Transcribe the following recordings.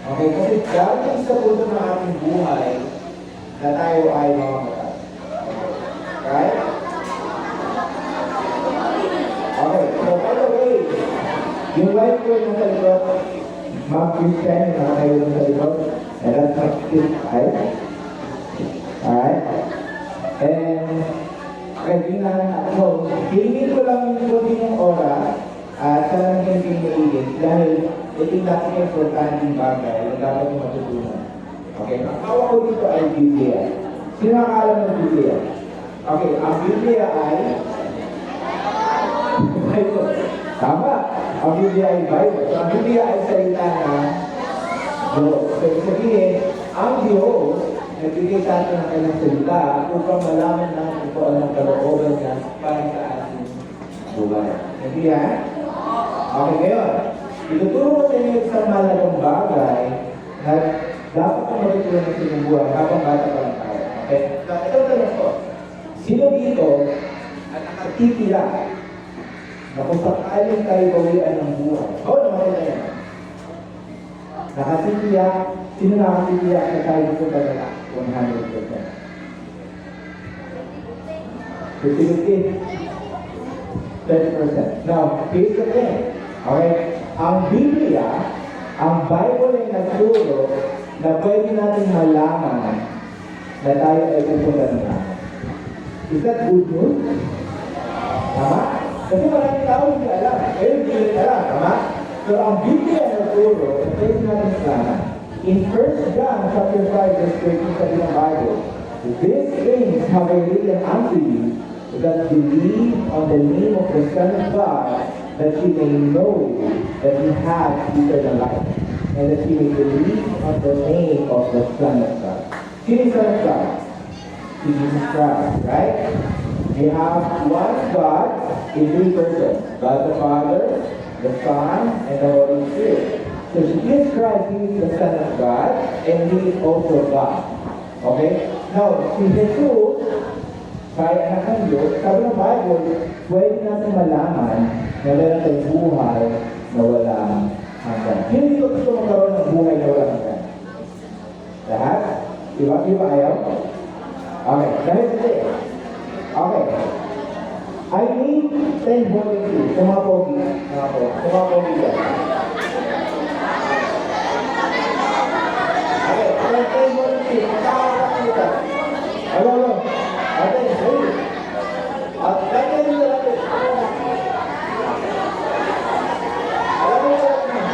Okay, kasi darating sa punto ng ating buhay na tayo ay mamamatay. Right? Okay, so by the way, yung wife ko yung nasa likod, Ma'am Christian, yung nakatayo nasa likod, and that's my kid, right? Alright? And, okay, so, hilingin ko lang yung kunti ng oras at sana hindi maigit dahil ito yung napaka-importanting bagay na dapat yung matutunan. Okay, ang hawak ko dito ay Biblia. Sino nakakalam ng Biblia? Okay, ang Biblia ay Bible. Tama. Ang Biblia ay Bible. So, ang Biblia ay salita ng Diyos. So, sabihin, ang Diyos nagbigay sa atin ng kanyang salita upang malaman natin kung anong kalooban niya para sa ating buhay. Nabihan? Okay, ngayon. Ituturo ko sa inyo isang malagang bagay na dapat kong matutunan sa inyong buhay habang bata pa lang tayo. Okay? So, ito tanong ko. Sino dito at nakatitiyak na kung sakaling tayo bawian ng buhay? Naman na yan. Nakatitiyak, sino nakatitiyak na tayo dito talaga? 100%. 50-50? 30%. Now, here's the thing. Okay? Ang Biblia, ang Bible ay nagturo na pwede natin malaman na tayo ay pupunta ng langit. Is that good news? Tama? Kasi maraming tao hindi alam. Ayun, hindi alam. Tama? So, ang Biblia ay nagturo na pwede natin malaman. In 1 John chapter 5, verse 13 sabi ng Bible, "These things have I written unto you, that believe on the name of the Son of God, that you may know that you have eternal life, and that you may believe on the name of the Son of God." Sino yung Son of God? Jesus Christ, right? We have one God in three persons, God the Father, the Son, and the Holy Spirit. So Jesus Christ, He is the Son of God, and He is also God. Okay? Now, si Jesus, kaya anak ng Diyos, sabi ng Bible, pwede natin malaman na meron tayong buhay na walang hanggan. Hindi ko gusto magkaroon ng buhay na walang hanggan. Lahat? Iba ayaw? Okay, dahil kasi. Okay. I need 10 volunteers sa mga pogi. Sa mga pogi yan. Okay, 10 volunteers. Magkakakakita. Hello. Ate, sorry. At kaya nyo na natin. Alam mo na natin.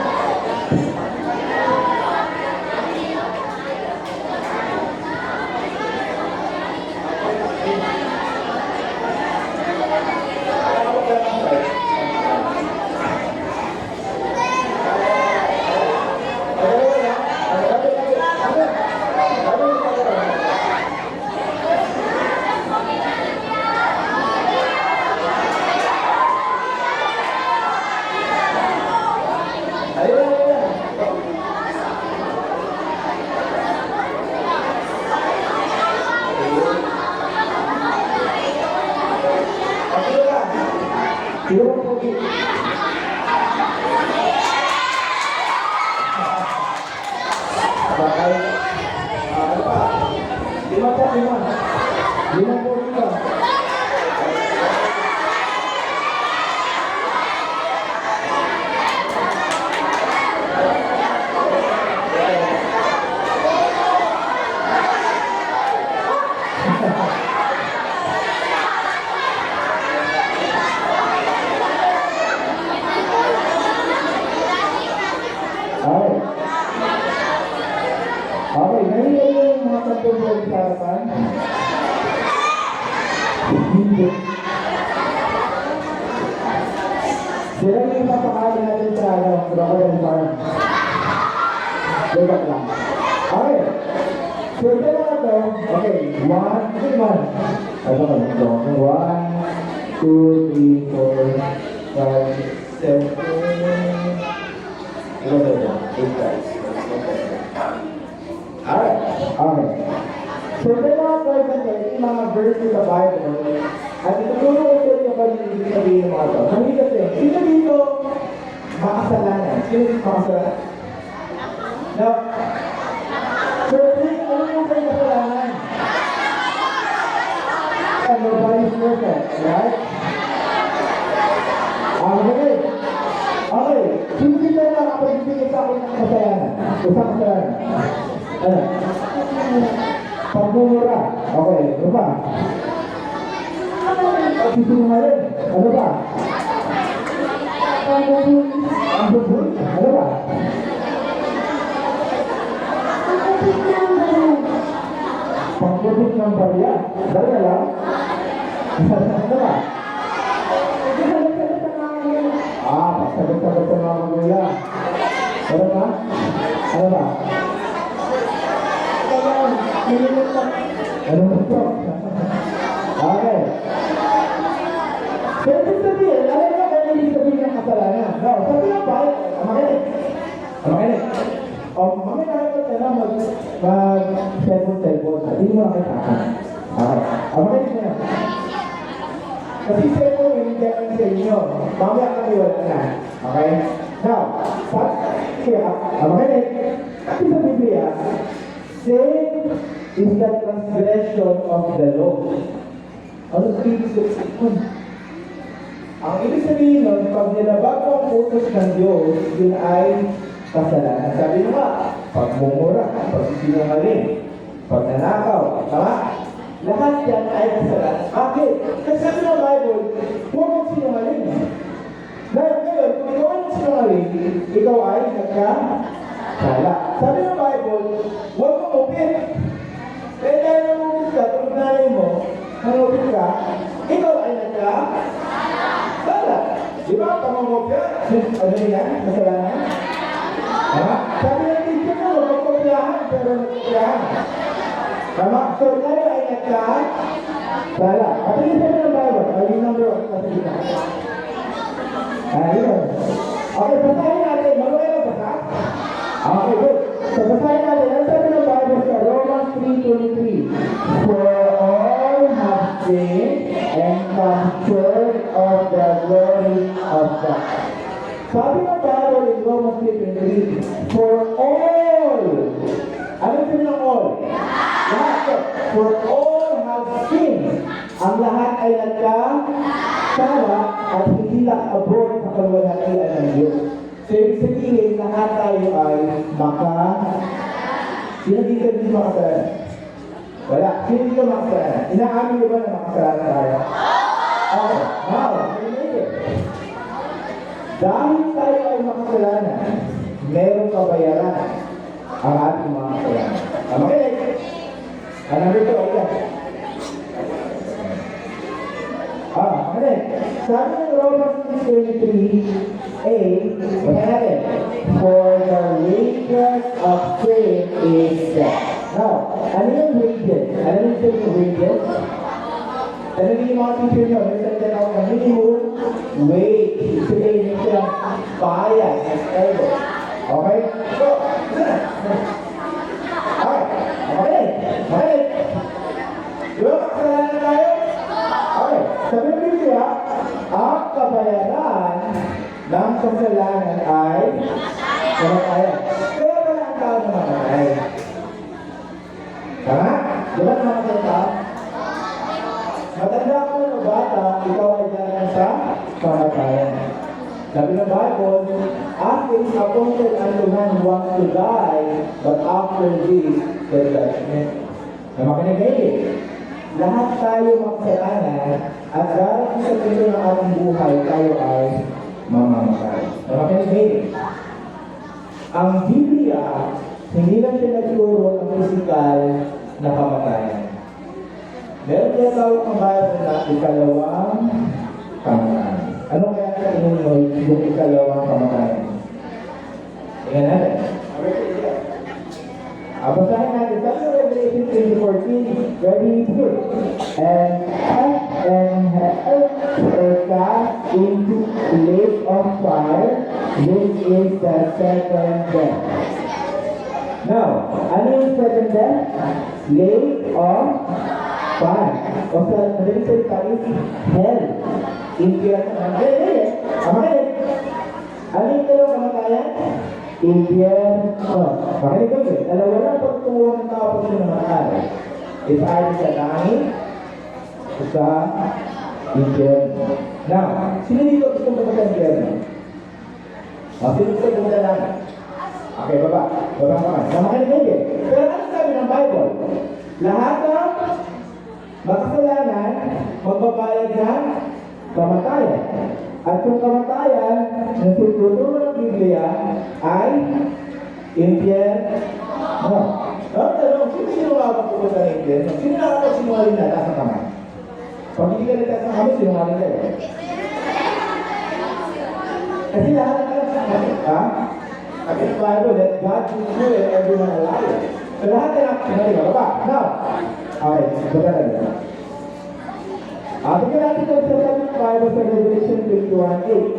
Okay, narinig yung mga pagtulog sa harapan? Hindi. Sila yung papakali natin sa Crocodile Farm. Lugat lang. Okay. So, ito na ito. Okay, 1, 1. Ito ka lang ito. 1, 2, 3, 4, 5, 6, 7. Ito na ito. 8 guys. Alright. Okay. So, ito na ito. Yung mga verse in the Bible. At itutulong ko sa inyo kung hindi sabihin mga ito. Sabi kasi, sino dito makasalanan? Sino dito makasalanan? Now, so, ano yung kayo kasalanan? Nobody's perfect, right? Okay. Okay. Hindi na nakapag-ibigay sa akin ng kasalanan. Isang kasalanan. Ano? Pagmumura. Okay. Ano ba? Pagsisinungaling. Ano ba? Ang bubul. Ano ba? Pagpupit ng barya. Dala lang. Ano ba? Pagsagot-sagot sa mga magulang. Ano ba? Ano ba? Ano ba ito? Okay. Pero sabihin, alam mo kaya hindi sabihin ng kasalanan. No, sabi lang ba? Makinig. Makinig. Mamaya na mag-cellphone. Hindi mo nakita. Okay. Makinig na yan. Kasi cellphone, hindi kaya sa inyo. Mamaya kami wala na. Okay? Now, kaya, makinig. Kasi sa Biblia, sin is the transgression of the law. Ano sa ibig sabihin? Ang ibig sabihin nun, pag nilabag mo ang utos ng Diyos, yun ay kasalanan. Sabi nga, pagmumura, pagsisinungaling, pagnanakaw, tama? Lahat yan ay kasalanan. Bakit? Kasi sabi ng Bible, huwag mong sinungaling. Dahil ngayon, kung ikaw ay sinungaling, ikaw ay nagkasala. Sabi ng Bible, huwag mong upit. Kaya dahil namupit ka, tulad nanay mo, namupit ka, ikaw ay nagkasala. Di ba? Pamamupit, ano yan? Kasalanan? Tama? Sabi ng teacher mo, huwag magpapiyahan, pero nagpapiyahan. Tama? So, tayo ay nagkasala. At yung sabi ng Bible, ay yung number 1 kasi dito. Ayun. Okay, basahin natin. Maluhay na basa? Okay, good. So, basahin natin. Ang sabi ng Bible sa Romans 3:23. For all have sinned and come short of the glory of God. Sabi ng Bible in Romans 3:23. For all. Ano sabi ng all? Lahat. For all have sinned. Ang lahat ay nagkasala at hindi nakabot sa kalwalhatian ng Diyos. So, ibig sabihin, lahat tayo ay Sino dito hindi makasalanan? Wala. Sino dito makasalanan? Inaamin mo ba na makasalanan tayo? Okay. Now, dahil tayo ay makasalanan, merong kabayaran ang ating mga kasalanan. Tama kayo? Ano ito? Okay. Sabi ng Romans 23:8, wala natin. For the wages of sin is death. Now, ano yung wages? Ano yung wages? Ano yung mga teacher nyo? Nagsalita na ako ng minimum wage. Sabihin nyo siya, bayad. Okay? So, okay. Diba, makasalanan tayo? Okay. Sabi ng Biblia, ang kabayaran ng kasalanan ay kamatayan. Kaya pala ang tao na mamatay. Tama? Diba naman ang tao? Matanda ko na bata, ikaw ay dahil sa kamatayan. Sabi ng Bible, after is appointed unto man once to die, but after this, the judgment. Na makinig kayo. Lahat tayo makasalanan at darating sa punto ng ating buhay, tayo ay mamamatay. Na makinig kayo. Ang Biblia, hindi lang siya nagturo ng physical na kamatayan. Meron siya tawag ng Bible na ikalawang kamatayan. Ano kaya sa inyo yung ikalawang kamatayan? Tingnan natin. Basahin natin. Sabi ng Revelation 20:14, very good. And hell were cast into lake of fire, which is the second death. Now, ano yung second death? Lake of fire. O sa madaling salita is hell. Impyerno. Ano yung dalawang kamatayan? impyerno. Makinig kayo, dalawa lang pagtungo ng tao pag siya namatay. Is either sa langit o sa impyerno. Now, sino dito gusto pumunta sa impyerno? Sino gusto pumunta lang? Okay, baba. Baba naman. Now, makinig kayo. Pero ano sabi ng Bible? Lahat ng makasalanan, magbabayad ng kamatayan. At yung kamatayan na tuturo ng Biblia ay impyerno. Tanong, sino makapagpupunta ng impyerno? Sino nakapagsinungaling na taas ng kamay? Pag hindi ka nagtaas ng kamay, sinungaling ka eh. Kasi lahat ng sabi ng Bible that God will do it, everyone a liar. So lahat ng sinungaling ka. Baba, now. Okay, baba na rin. Tingnan natin ito sa Bible sa Revelation 21:8.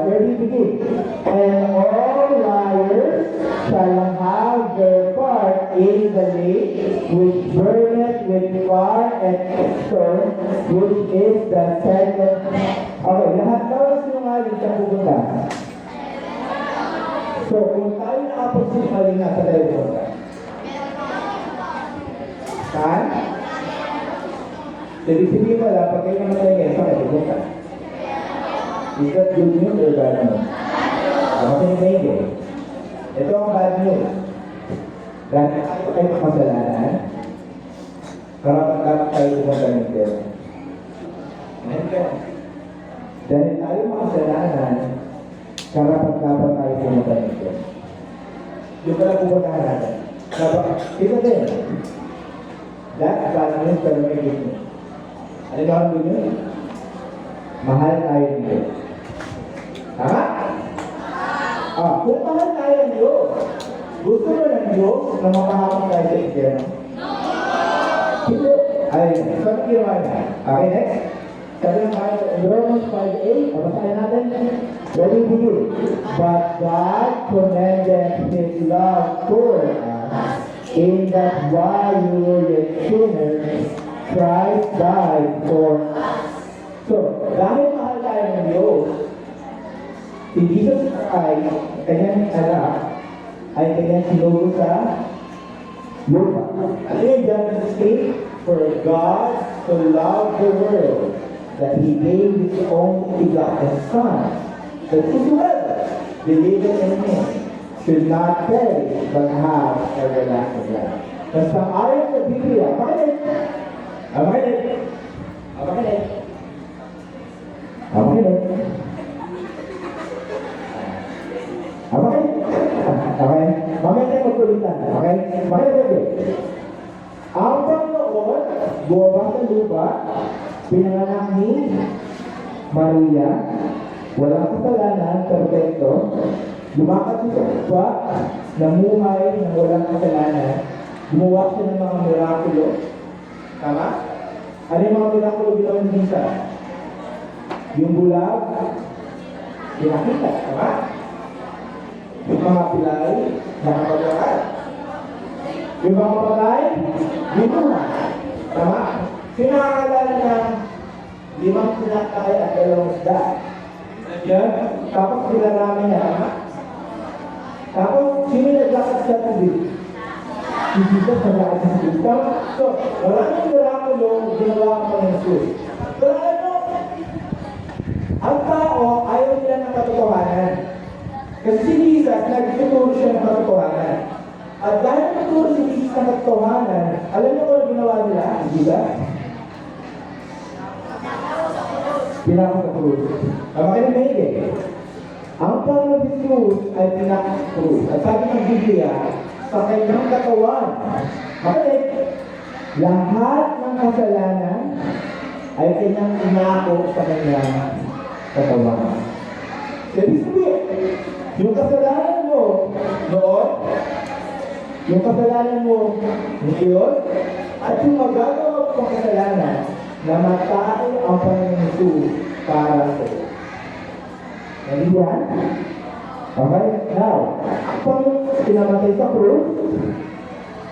Where we begin. And all liars shall have their part in the lake which burneth with fire and stone, which is the second. Okay, lahat daw ng sinungaling sa pupunta. So, kung tayo nakapagsinungaling na sa tayo pupunta. Saan? Jadi sini pala, pag kayo namatay ngayon, saan kayo pupunta? Is that good news or bad news? Makinig kayo. Ito ang bad news. Dahil tayo kayo makasalanan, karapat-dapat tayo pumunta ng impyerno. Dahil tayo makasalanan, karapat-dapat tayo pumunta ng impyerno. Yung pala pupuntahan natin. Ito din. That's bad news pero may good news. Ano ba ang good news? Mahal tayo ng Diyos. Tama? Kung mahal tayo ng Diyos, gusto mo ng Diyos na makahamang tayo sa impyerno? Hindi. Ay, sabi ginawa niya. Okay, next. Sabi ng Romans 5:8, basahin natin. Ready to begin. But God commended His love toward us in that while we were yet sinners, Christ died for us. So, dahil mahal tayo ng Diyos, si Jesus Christ, kanyang anak, ay kanyang sinugo sa lupa. At yun, John 16, for God so loved the world that He gave His own begotten Son, that whosoever believeth in Him should not perish but have everlasting life. Basta ayon sa Biblia, makinig. Okay? Mamaya tayo magkulitan. Okay? Makinig. Ang Panginoon, buwaba sa lupa, pinanganak ni Maria, walang kasalanan, perfecto, lumakad siya sa lupa, namuhay ng walang kasalanan, gumawa siya ng mga mirakulo. Tama? Ano yung mga mirakulo ginawa ni Isa? Yung bulag, pinakita. Tama? Yung mga pilay, nakapaglakas. Yung mga patay, ginuha. Tama? Sinakalan ng 5 sinakay at 2 isda. Yan. Tapos sinarami niya. Tama? Tapos, sino naglakad sa tubig? Si Jesus naglakad sa tubig. So, maraming mirakulo ginawa ko ng Jesus. Pero ano? Ang tao, ayaw nila ng katotohanan. Kasi si Jesus, nagtuturo siya ng katotohanan. At dahil nagtuturo si Jesus ng katotohanan, alam niyo kung ano ginawa nila? Jesus? Pinako sa krus. Makinig eh. Ang Panginoon Jesus ay pinako sa krus. At sabi ng Biblia, sa kanyang katawan, makinig, lahat ng kasalanan ay kanyang pinako sa kanyang katawan. Sabi sabihin, yung kasalanan mo noon, yung kasalanan mo ngayon, at yung magagawa mo kasalanan, namatay ang Panginoon Jesus para sa iyo. Naliyan? Okay? Now, ang Panginoon pinamatay sa krus,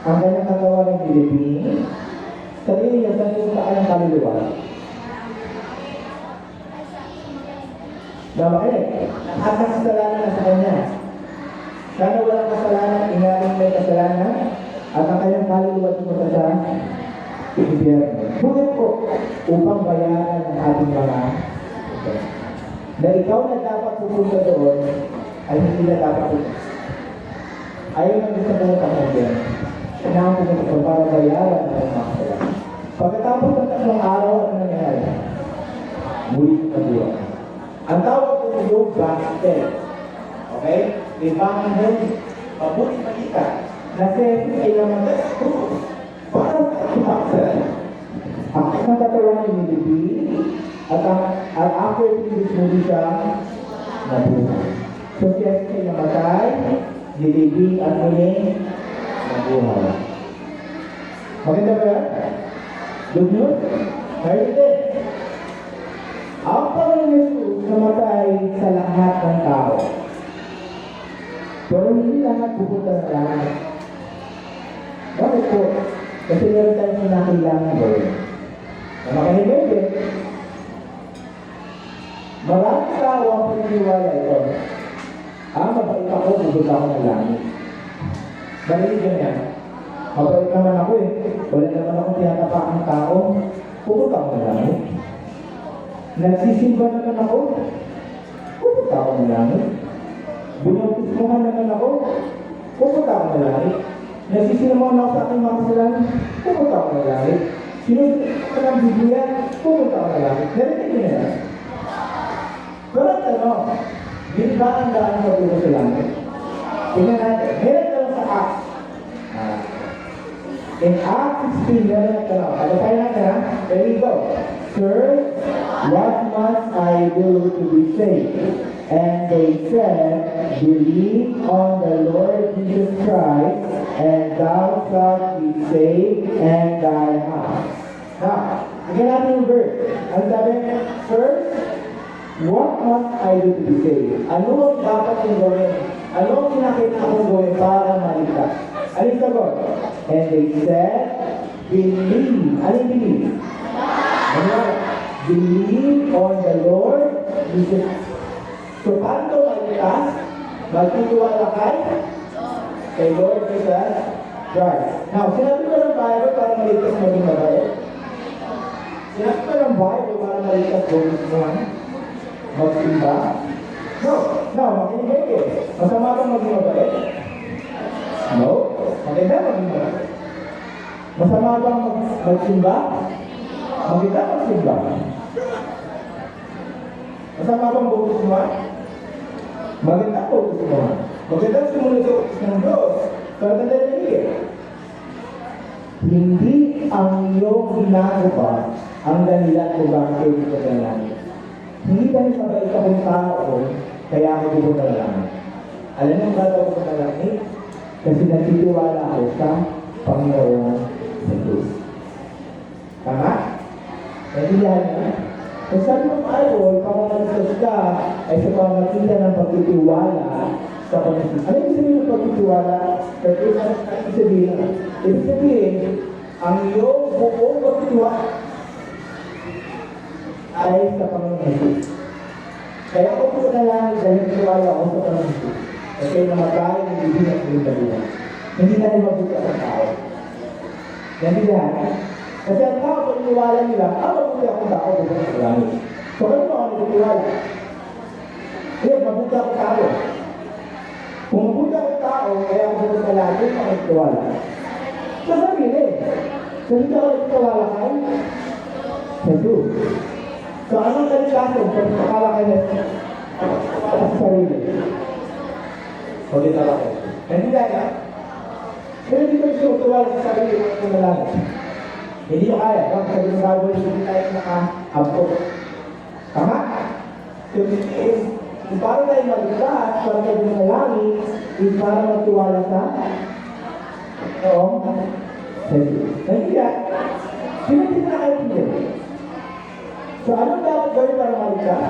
ang kanyang katawan ng Pilipini, sabihin niya sa kanyang kaluluwa. Nabakinig, lahat ng kasalanan na sa kanya. Sana walang kasalanan, inaring may kasalanan, at ang kanyang kaluluwa pumunta sa impyerno. Bakit po? Upang bayaran ang ating mga na ikaw na dapat pupunta doon, ay hindi na dapat pupunta. Ayaw na gusto pumunta ng impyerno. Kailangan pumunta doon para bayaran ang mga kasalanan. Pagkatapos ng 3 araw, ano nangyari? Muli na buwan. Ang tawag po yung baptism. Okay? Libangan din, mabuti makita na siyempre ay naman para makakapagsalan. Ang isang katawan ay nilipin at after 3 weeks muli siyang nabuhay. So siyempre ay namatay, nilipin at muling nabuhay. Maganda ba yan? Good news? Very good. Ang Panginoon Jesus namatay sa lahat ng tao. Pero hindi lahat pupunta sa langit. Bakit po? Kasi meron tayong kinakailangan gawin. Na makinig din, maraming tao ang paniniwala ito. Mabait ako, pupunta ako ng langit. Balikin ganyan. Mabait naman ako eh. Wala naman akong tinatapak ng tao. Pupunta ako ng langit. Nagsisimba naman ako. Pupunta ako ng langit. Binautismuhan naman ako. Pupunta ako ng langit. Nagsisimuhan ako sa aking mga kasalanan. Pupunta ako ng langit. Sinusunod ko ng Biblia. Pupunta ako ng langit. Narinig niyo na yan. Pero hindi ba ang daan mabuto sa langit? Tingnan natin. Meron ka lang sa Acts. In Acts 16, meron na tanong. Pagkakaya natin ha? There we go. Sir, what must I do to be saved? And they said, believe on the Lord Jesus Christ, and thou shalt be saved and thy house. Now, again natin yung verse. Ang sabi, first, what must I do to be saved? Ano ang dapat kong gawin? Ano ang kinakailangan kong gawin para maligtas? Ano yung sagot? And they said, believe. Ano yung believe? Ano? Believe on the Lord Jesus Christ. So, paano maligtas? Magtitiwala kay Lord Jesus Christ. Now, sinabi ko ng Bible para maligtas maging mabait. Sinabi ko ng Bible para maligtas magsimba. No, makinig kayo. Masama bang maging mabait? No. Maganda maging mabait. Masama bang magsimba? Maganda magsimba. Masama bang bukas mo? Maganda bukas mo. Maganda sumunod sa utos ng Diyos. Pero tandaan hindi ang iyong ginagawa ang dahilan kung bakit kayo dito sa langit. Hindi dahil mabait akong tao, kaya ako dito sa langit. Alam mo ang gagawin ko sa langit? Kasi nagtitiwala ako sa Panginoon sa Diyos. Tama? Naintindihan niya? Kung sabi ng Bible, pamamaligtas ka ay sa pamamagitan ng pagtitiwala sa Panginoon. Ano yung sabihin ng pagtitiwala? Kasi ano yung sabihin? Ibig sabihin, ang iyong buong pagtitiwala ay sa Panginoon. Kaya ako po na lang dahil tiwala ako sa Panginoon. Kasi namatay ng ibig at ibig na buhay. Hindi dahil mabuti ang tao. Naintindihan? Kasi ang tao, kung iniwala nila, mabuti akong tao bukan sa langit. So, ano mo ang iniwala? Mabuti akong tao. Kung mabuti akong tao, kaya ako bukan sa langit, ang iniwala. Sasabihin so hindi ako iniwala kay Jesus. So, anong kalikaso? Kung nakala kayo sa sarili. Ulit na ako. Hindi dahil pero hindi ko sinutuwala sa sarili ko na langit. Hindi nyo kaya. Kapag sabi ng Bible, hindi tayo naka-abot. Tama? So, kung para tayo maligtas, para tayo manalangin, is para magtiwala sa noong sa Diyos. Kaya, hindi na kayo pinili. So, anong dapat gawin para maligtas?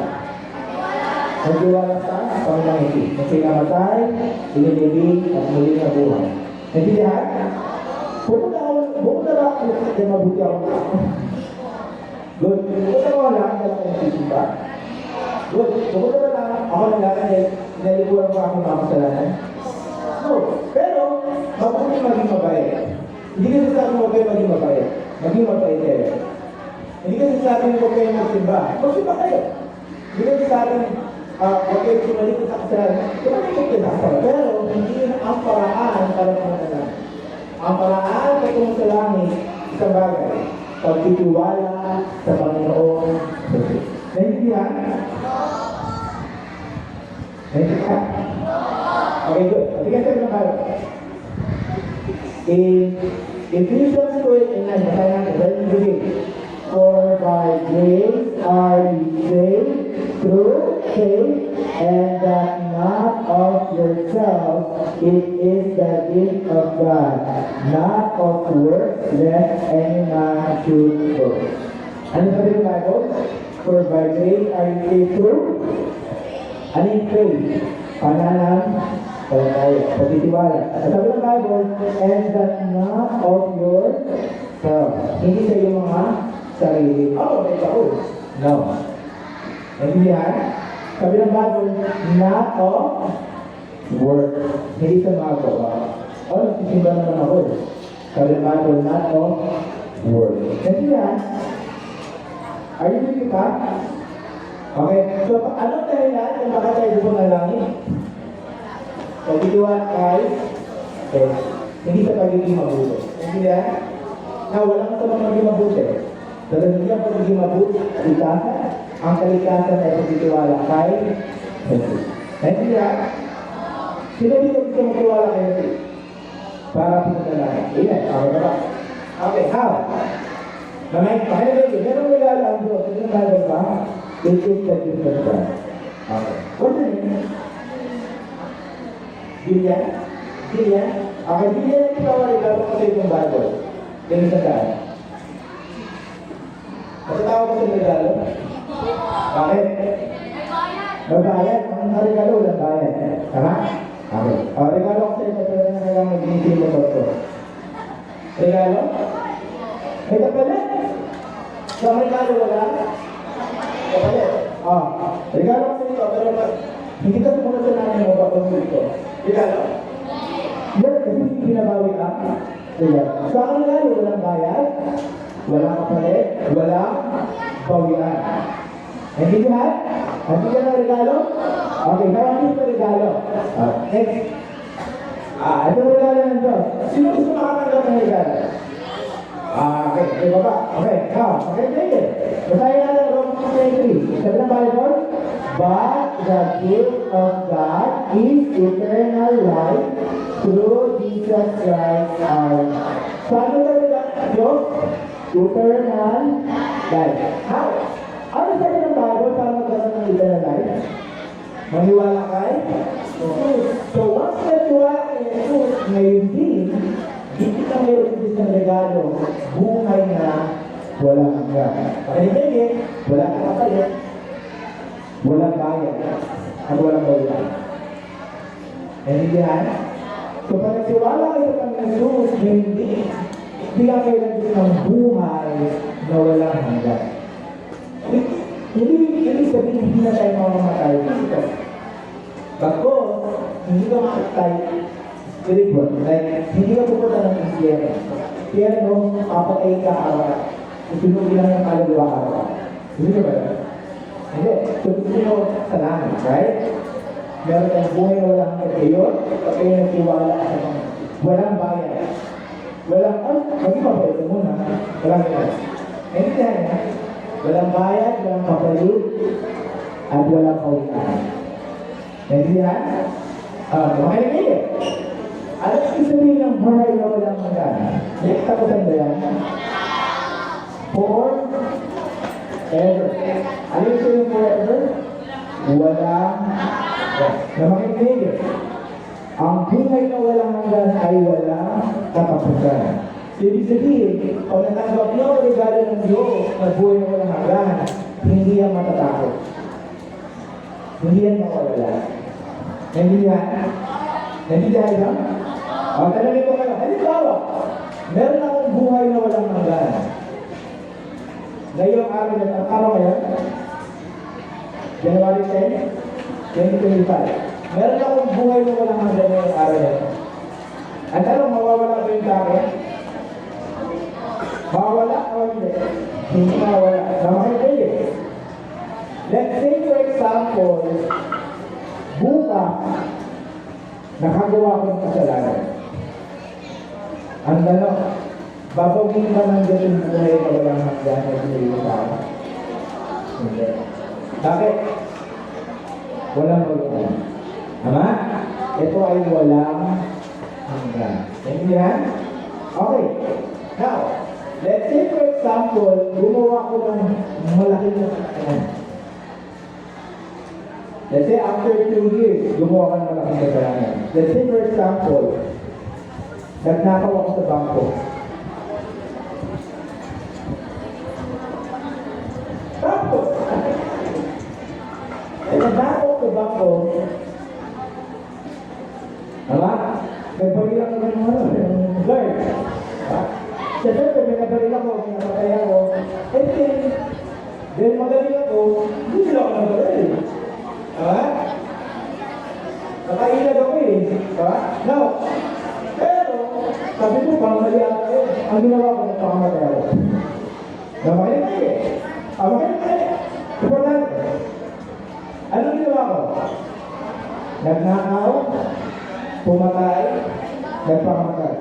Magtiwala sa Panginoon ito. Kasi namatay, inilibig, at muli na buhay. Naintindihan? Pupunta ba ako kasi mabuti ako tao? Good. Pupunta ko lang dahil ako nagsisimba. Good. Pupunta ba lang ako lang dahil nalikuran ko ako mga kasalanan? No. Pero, mabuti maging mabait. Hindi kasi sabi mo kayo maging mabait. Maging mabait kayo. Hindi kasi sabi mo kayo magsimba. Magsimba kayo. Hindi kasi sabi huwag kayo sumalikot sa kasalanan. Sumalikot kayo sa kasalanan. Pero, hindi na ang paraan para pumunta. Ang paraan patungo sa langit, isang bagay. Pagtitiwala sa Panginoon. Naintindihan? Naintindihan? Okay, good. Tingnan tayo ng Bible. In Ephesians 2:9, basahin natin. Let's begin. For by grace are you saved through faith, and that not of yourselves, it is the gift of God, not of works, lest any man should boast. Ano sabi ng Bible? For by grace are you saved through? Ano yung faith? Pagtitiwala. At sabi ng Bible, and that not of yourselves. Hindi sa iyong mga sarili. May ako. No. Naintindihan? Sabi ng Bible, not of work. Hindi sa mga gawa. Nagsisimba naman ako. Sabi ng Bible, not of work. Naintindihan? Are you with me pa? Okay. So, anong dahilan kung bakit tayo dito ng langit? Pagtitiwala ay hindi sa pagiging mabuti. Naintindihan? Na walang sa mga magiging mabuti. Pero hindi ang pagiging mabuti, kalikasan. Ang kalikasan ay pagtitiwala kay Jesus. Naintindihan? Sino dito gusto magtiwala kay Jesus? Para pumunta lang. Amen. Okay ba? Okay, how? Merong regalo ang Diyos. Ito yung Bible ba? It is the gift of God. Okay. What's the name? Bilyan? Bilyan? Okay, bilyan ang ikaw ang regalo ko sa itong Bible. Tingin sa saan? Masatawa ko sa regalo? Bakit? Magbayad. Ang regalo, walang bayad. Tama? Okay. Regalo ko sa ito, pero na kailangan mag-iisip mo ito. Regalo? May kapalit. Sa regalo, wala? Kapalit. Regalo ko sa ito, pero hindi ka sumunod sa namin mo bakit mo ito. Regalo? Yes, kasi hindi binabawi ka. Sa ang regalo, walang bayad, walang kapalit, walang bawian. Hindi lahat? Hindi ka na regalo? Okay, maraming ito regalo. Next. Ito regalo ng Diyos. Sino gusto makatanggap ng regalo? Okay, baba. Okay, now, take it. Basahin natin Romans 23. Sabi ng Bible, but the gift of God is eternal life through Jesus Christ our Lord. So, ano na regalo ng Diyos? Eternal life. How? Ano sabi ng Bible para magkaroon ng eternal life? Maniwala kay Jesus. So once naniwala kay Jesus, ngayon din, hindi ka meron din sa regalo, buhay na walang hanggan. Pakinig, walang kapalit, walang bayad, at walang bawian. Naintindihan? So pag nagtiwala kayo sa Panginoon, hindi ka kailan din ng buhay na walang hanggan. Hindi sabihin hindi na tayo mamamatay dito. Bago, hindi ka makatay spiritual. Like, hindi ka pupunta ng impyerno. Impyerno, papatay ka araw. Susunod lang ng kaluluwa araw. Hindi ka ba yun? Hindi. Susunod sa langit, right? Meron tayong buhay na walang kayo pag kayo nagtiwala sa mga walang bayan. Walang, maging mabait ka muna. Walang yan. Hindi tayo. Walang bayad, walang kapalit, at walang kawitan. Naintindihan? Makinig. Ano yung sabihin ng buhay na walang hanggan? Next tapusan ba yan? Forever. Ano yung sabihin forever? Walang na makinig. Ang buhay na walang hanggan ay walang katapusan. Ibig sabihin, pag natanggap niyo ang regalo ng Diyos na buhay na walang hanggan, hindi yan matatakot. Hindi yan mawawala. Naintindihan? Naintindihan ba? Tanongin ko kayo, halimbawa, meron akong buhay na walang hanggan. Ngayong araw na, ang araw ngayon, January 10, 2025. Meron akong buhay na walang hanggan ngayong araw na. Ang tanong, mawawala ba yung langit? Mawawala o hindi? Hindi mawawala. Namakinig eh. Let's say for example, bukas, nakagawa ko ng kasalanan. Ang tanong, babawin ba ng Diyos yung buhay na walang hanggan na binili sa akin? Hindi. Bakit? Walang hanggan. Tama? Ito ay walang hanggan. Naintindihan? Okay. Now, let's say for example, gumawa ko ng malaking kasalanan. Let's say after 2 years, gumawa ka ng malaking kasalanan. Let's say for example, nagnakaw ako sa bangko. Tapos, nagnakaw ako sa bangko. Tama? Nagpagila ko ng mga guard. Siyempre, may nagpagila ko, may napataya ko. And then magaling ako, hindi sila ako nagpagila. Tama? Nakailag ako eh. Tama? Now, pero, sabi ko, pamali ako eh. Ang ginawa ko, nagpakamali ako. Namakinig kayo eh. Makinig kayo. Importante. Anong ginawa ko? Nagnakaw, pumatay, nagpakamatay.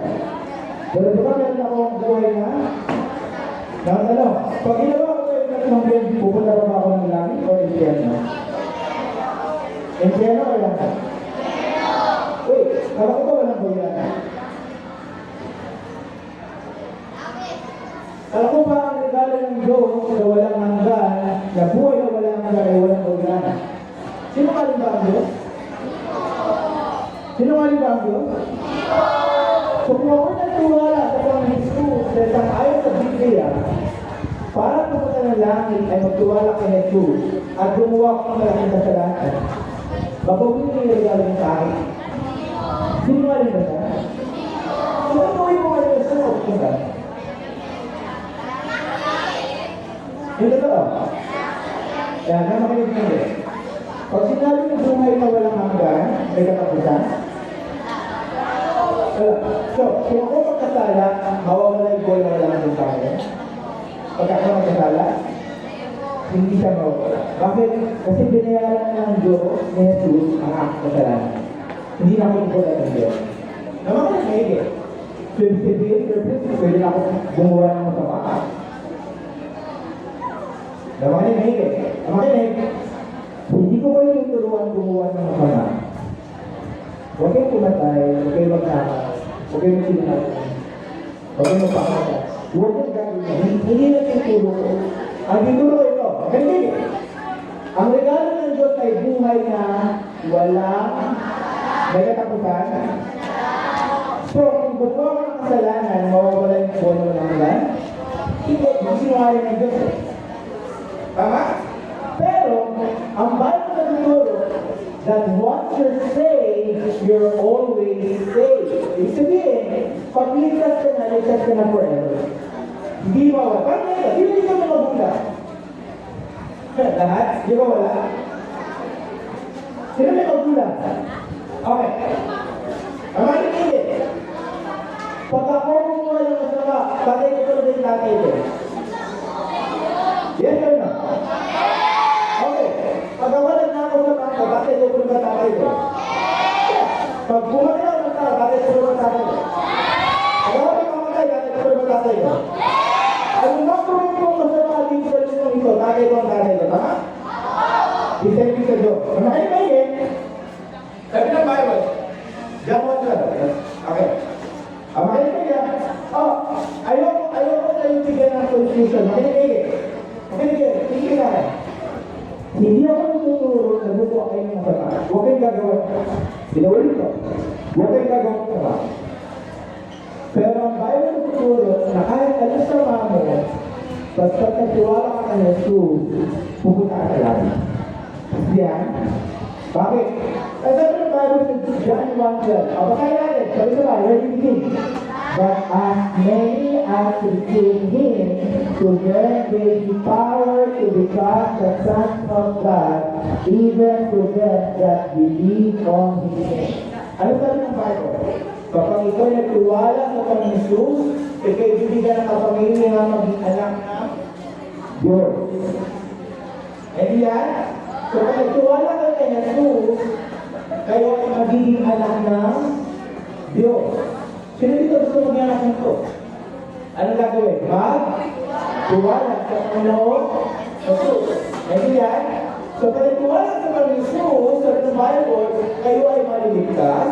Pero diba meron akong buhay na? Nakatanong, pag ginawa ko kayo ng buhay, pupunta ba ako ng langit o impyerno? Impyerno o langit? Uy, kala ko ba walang buhay na? Kala ko ba ang regalo ng Diyos na walang hanggan, na buhay na walang hanggan ay walang buhay na? Sino kaling ba ang Diyos? Sino kaling ba ang Diyos? So kung ako nagtiwala sa Panginoon Jesus na isang ayon sa Biblia, para pumunta ng langit ay magtiwala kay Jesus at gumawa ko ng malaking kasalanan, babawin niyo yung regalo niya sa akin. Sino nga rin ba siya? Sino mo yung mga rin sa option? Hindi totoo. Kaya na makinig nyo rin. Pag sinabi ng buhay na walang hanggan, may katapusan. So, kung ako magkasala, mawawala yung buhay na walang hanggan sa akin. Pag ako magkasala, hindi siya mawawala. Bakit? Kasi binayaran ng Diyos ni Jesus ang aking kasalanan. Hindi na ako ikulat ng Diyos. Naman ko na eh. So, ibig sabihin, pwede na ako gumawa ng masama. Namakinig. Hindi ko kayo tuturuan gumawa ng masama. Huwag kayong pumatay, huwag kayong magsama, huwag kayong magsinunod, huwag kayong magpakamatay. Huwag kayong gagawin. Hindi na tuturo. Ang tuturo ito, hindi. Ang regalo ng Diyos ay buhay na walang may katapusan. So, kung gumawa ka ng kasalanan, mawawala yung buhay na walang hanggan, hindi, magsinungaling ng Diyos. Tama? Pero, ang Bible na tuturo that once you're saved, you're always saved. Ibig sabihin, pag ligtas ka na forever. Hindi mawala. Parang ngayon, hindi ka magmula. Lahat? Di ba wala? Sino may magmula? Okay. Ang hindi. Pag ako kumuha ng masama, patay ko talaga yung tatay ko. Yes or no? Okay. Pag ako nagnakaw sa bangko, bakit ko po ba tatay ko? Pag pumatay ako ng tao, bakit ko ba tatay ko? Pag ako nagmamatay, bakit ko ba tatay ko? Ang nakuhin ko masama dito sa lupang ito, tatay ko ang tatay ko, tama? Isipin sa Diyos. Ang makinig sabi ng Bible, John 1:12. Okay. Ang makinig ayoko na yung bigyan ng confusion. Makinig. Tingin na. Hindi ako nagtuturo na gumawa kayo ng masama. Huwag kayong gagawin. Pinawalin ko. Huwag kayong gagawin masama. Pero ang Bible nagtuturo na kahit alas sama mo, basta nagtiwala ka na Jesus, pupunta ka sa langit. Yan. Bakit? Kasi ang Bible sa John 1:12. Bakayin natin. Sabi sa Bible, where do you begin? But as many as receive Him, to them gave He power to become the sons of God, even to them that believe on His name. Ano sabi ng Bible? Kapag ikaw ay nagtiwala sa Panginoon Jesus, ikaw'y bibigyan ng kapamilya na maging anak ng Diyos. And yan, so kung nagtiwala ka kay Jesus, kayo ay magiging anak ng Diyos. Sino dito gusto maging anak ng Diyos? Anong gagawin? Magtiwala sa Panginoon Jesus. And yan, so kung nagtiwala sa Panginoon Jesus, sa Bible, kayo ay maliligtas,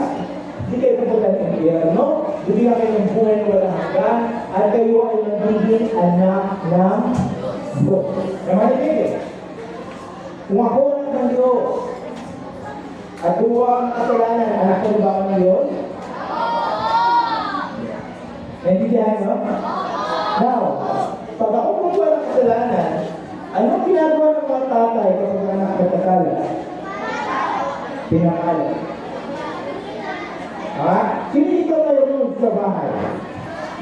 hindi kayo pupunta ng impyerno, bibigyan kayo ng buhay na walang hanggan, at kayo ay magiging anak ng Diyos. Naman kung ako anak ng Diyos, at gumawa ang kasalanan, anak ko ba ako ng Diyos? Naintindihan, no? Now, pag ako gumawa ng kasalanan, ano ginagawa ng mga tatay kapag anak nagkasala? Pinakalat. Sino ikaw kayo doon sa bahay?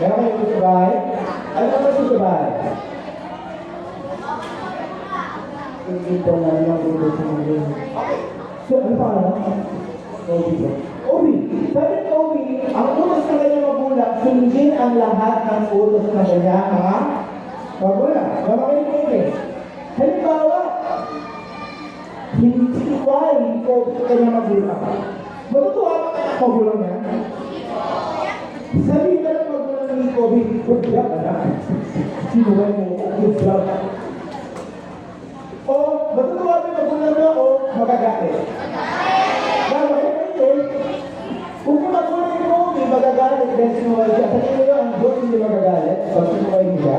Meron kayo doon sa bahay? Ano ba sa bahay? Hindi po na lang kung gusto mo yun. So, ano pa ano? Obi. Obi. Sabi ng Obi, ang utos ng kanyang magulang, sundin ang lahat ng utos ng kanyang mga magulang. Mamakinig mo yun. Halimbawa, hindi ko sa kanyang magulang. Matutuwa pa kaya magulang niya? Sabi ka ng magulang ni Obi, good job, anak. Sinuway mo, good job. O matutuwa ba magulang niya o magagalit? Kung magulang ni Obi, magagalit dahil sinuway siya. Sa inyo ang Diyos hindi magagalit pag sinuway niya.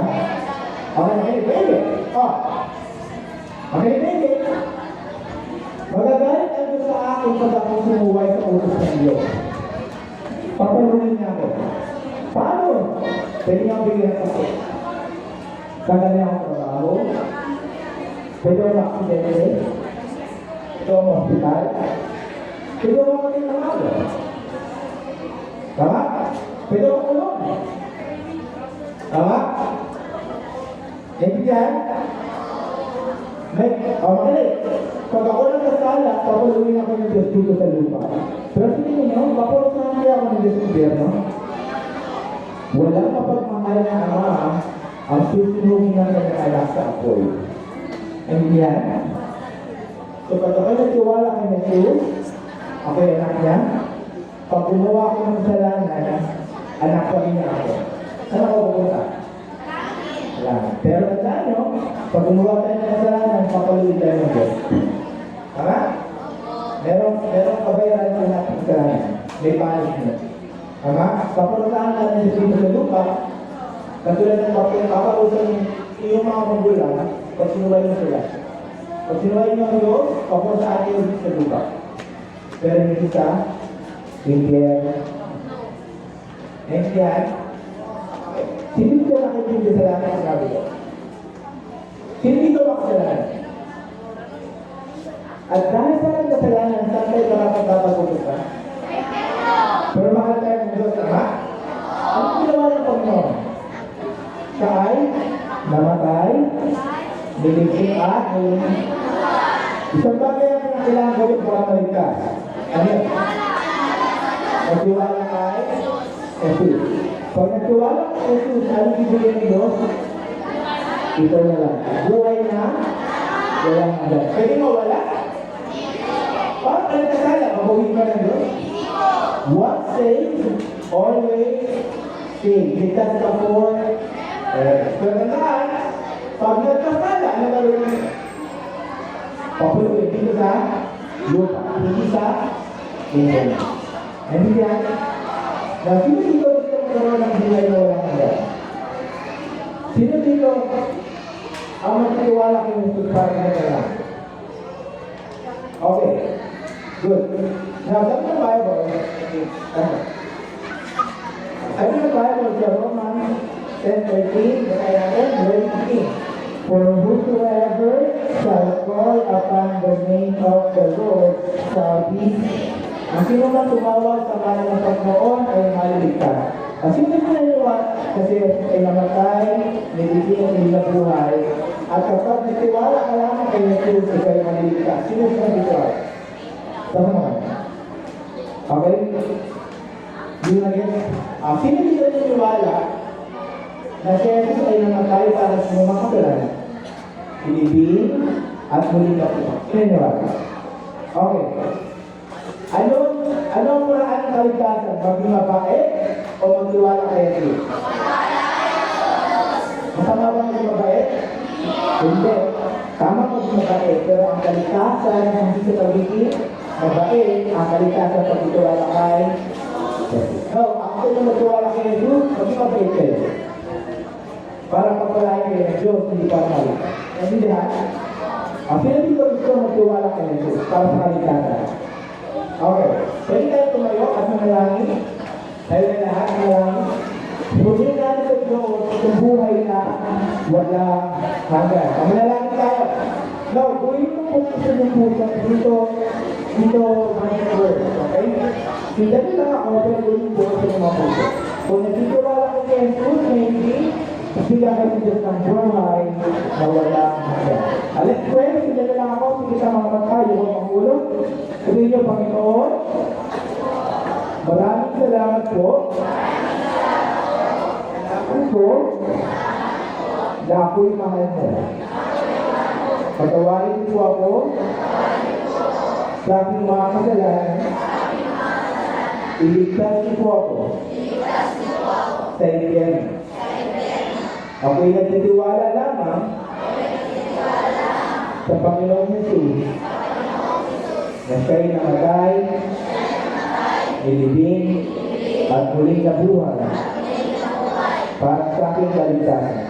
Okay, pwede. Okay, pwede. Magagalit ang Diyos sa akin pag ako sinuway sa utos ng Diyos. Papalunin niya ako. Paano? Pwede niya bigyan ako. Kagaling akong trabaho. Pwede ako aksidente. Ito ang hospital. Pwede ako makinahal. Tama? Pwede ako kulong. Tama? Naintindihan? Magaling. Pag ako nagkasala, papaluin ako ng Diyos dito sa lupa. Pero tingin niyo, papaluin ako ng Diyos sa gobyerno. Walang mapagmahal na ama ang susunugin ng kanyang anak sa apoy. Naintindihan? So pag ako nagtiwala kay Jesus, ako ay anak niya. Pag gumawa ko ng kasalanan, anak pa rin niya ako. Saan ako pupunta? Pero tandaan nyo, pag gumawa tayo ng kasalanan, papaluin tayo ng Diyos. Tama? Merong kabayaran ng lahat ng kasalanan. May punishment. Tama? Papalutaan natin sa dito sa lupa, katulad ng papalutan yung mga magulang, pag sinuway mo sila. Pag sinuway nyo ang Diyos, papalutaan kayo dito sa lupa. Pero hindi sa impyerno. Next yan. Sino dito nakikita sa lahat ng sabi ko? Sino dito makasalanan? At dahil sa ating kasalanan, saan tayo dapat ka? Pero mahal tayo ng Diyos, tama? Ano ginawa ng Panginoon? Siya ay namatay, niligting at isang bagay ang kailangan gawin para maligtas. Ano yan? Nagtiwala kay Jesus. Pag nagtiwala kay Jesus, ano bibigyan ng Diyos? Ito na lang. Buhay na walang hanggan. Pwede mo wala? Paano ka nagkasala? Mabuhin ka ng Diyos? What saves? Always save. Ligtas ka for pero tandaan, pag nagkasala, ano gawin mo? Papuluin dito sa lupa. Hindi sa internet. Hindi yan. Na sino dito gusto magkaroon ng buhay na walang hanggan? Sino dito ang magtiwala kay Jesus para na? Okay. Good. Now, sa the Bible, ano yung Bible sa Romans 10:13, verse 15. For whosoever shall call upon the name of the Lord shall be saved. Ang sino man tumawag sa pangalan ng Panginoon ay maliligtas. Ang sino man naniwala kasi ay namatay, nilibigyan ng buhay, at kapag nagtiwala ka lamang kay Jesus, ay maliligtas. Sino man naniwala? Tama naman. Okay? Yun na yun. Sino dito naniwala na si Jesus ay namatay para sa mga kasalanan? Pinibig at muli na po. Sino naniwala? Okay. Ano ang mga anong kaligtasan? Maging mabait o magtiwala kay Jesus? Masama ba maging mabait? Hindi. Tama maging mabait, pero ang kaligtasan hindi sa pagiging mabait, ang kaligtasan pagtitiwala kay Jesus. No, ako na magtiwala kay Jesus, maging mabait kayo. Para pagpalain kayo ng Diyos, hindi para kaligtasan. Naintindihan? Sino dito gusto magtiwala kay Jesus para sa kaligtasan? Okay. Pwede tayo tumayo at manalangin. Tayo na lahat manalangin. Pagin natin sa Diyos itong buhay na wala hanggan. Manalangin tayo. Now, kung yung pupunta ng puso dito mga word. Okay? Hindi lang ako, pero kung yung buhay sa mga puso. Kung nagtitiwala ko kay Jesus, maybe sila kayo sa Diyos ng buhay na wala hanggan. Let's pray. Sila na lang ako. Sige sa mga mata, yung mga pangulo. Sabihin niyo, Panginoon, maraming salamat po. Ako po, na ako'y mahal mo. Patawarin po ako sa aking mga kasalanan. Iligtas niyo po ako sa impyerno. Ako'y nagtitiwala lamang sa Panginoon Jesus na siya'y namatay, nilibing, at muling nabuhay para sa aking kaligtasan.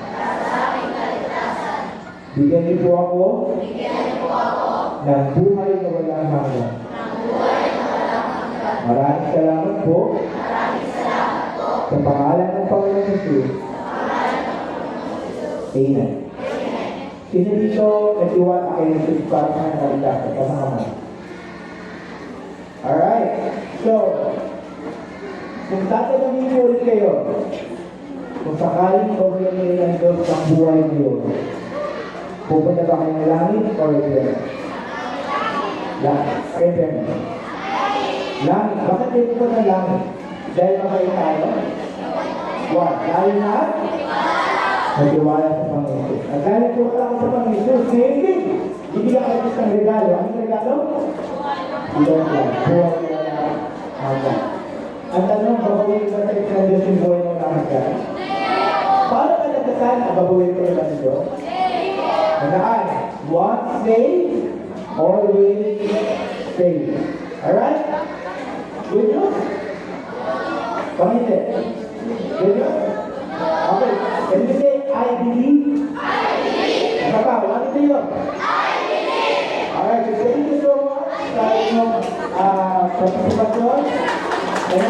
Bigyan niyo po ako ng buhay na walang hanggan. Maraming salamat po sa pangalan ng Panginoon Jesus. Amen. Sino dito nagtiwala kay Jesus para sa kaligtasan? Kasama. Alright. So, kung tatanungin niyo ulit kayo, kung sakaling pagkakamili ng Diyos ang buhay niyo, pupunta ba kayo ng langit o impyerno? Langit. Impyerno. Langit. Bakit kayo pupunta ng langit? Dahil mabait tayo? What? Dahil na? Nagtiwala sa Panginoon. At dahil nagtiwala ko sa Panginoon, hindi ka kayo isang regalo. Anong regalo? Buhay lang. Buhay lang. Hanggang. Ang tanong, babawiin ba sa isang Diyos yung buhay ng hanggang? Paano ka nagkasal na babawiin ko naman ito? Nandaan, once saved, always saved. Alright? Good news? Panginoon. Good news? Okay. Can you say, I believe? I believe. Ano pa? What is it? I believe. Alright, so thank you so much sa inyong participation. And